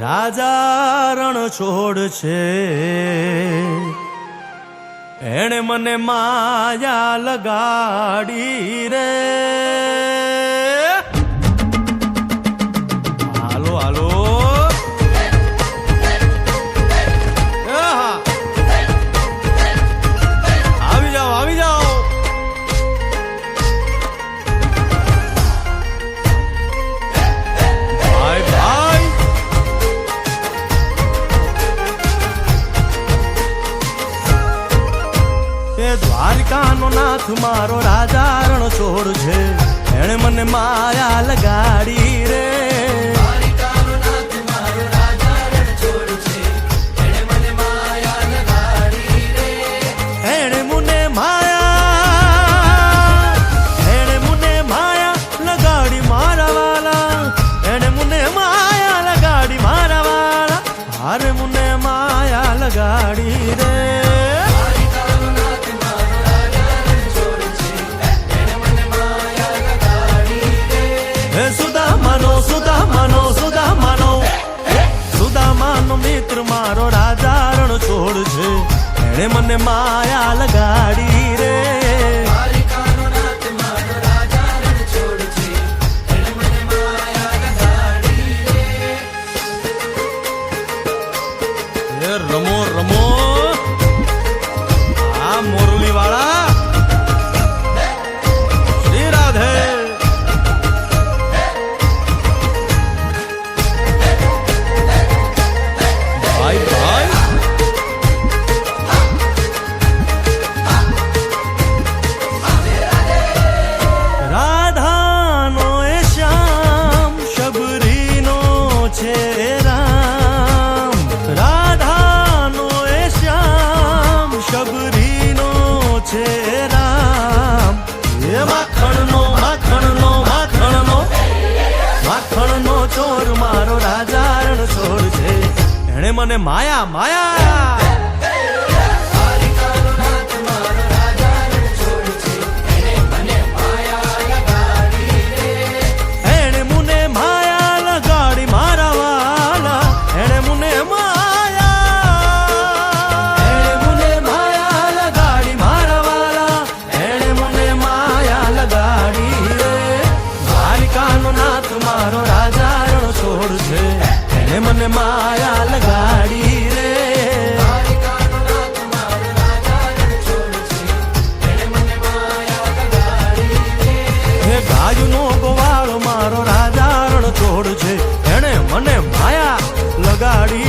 રાજા રણ છોડ છે, એણે મને માયા લગાડી રે. હાલો હાલો આવી જાઓ આવી જાઓ. ભાઈ ભાઈ દ્વારિકાનો નાથ મારો રાજા રણ છોડ છે, એણે મને માયા લગાડી રે. દ્વારિકાનો નાથ મારો રાજા રણ છોડ છે, એણે મને માયા લગાડી રે. એણે મને માયા લગાડી મારા વાલા, એણે મને માયા લગાડી મારા વાલા, હારે મને માયા લગાડી રે. સુદામાનો મિત્ર મારો રાજા રણ છોડ છે, એણે મને માયા લગાડી રે. દ્વારિકાનો નાથ મારો રાજા રણ છોડ છે, એણે મને માયા લગાડી રે. રમો રમો આ મોરલી વાળા શ્રી રાધે. રાધાનો એ શ્યામ શબરીનો છે રામ, રાધાનો એ શ્યામ શબરીનો છે રામ. એ માખણનો માખણનો માખણનો માખણનો ચોર મારો રાજા રણ છોડ છે, એણે મને માયા માયા. મારો રાજા રણ છોડ છે, એણે મને માયા લગાડી રે. દ્વારિકાનો નાથ મારો રાજા રણ છોડ છે, એણે મને માયા લગાડી રે. હે ગાયનો ગોવાળ મારો રાજા રણ છોડ છે, એણે મને માયા લગાડી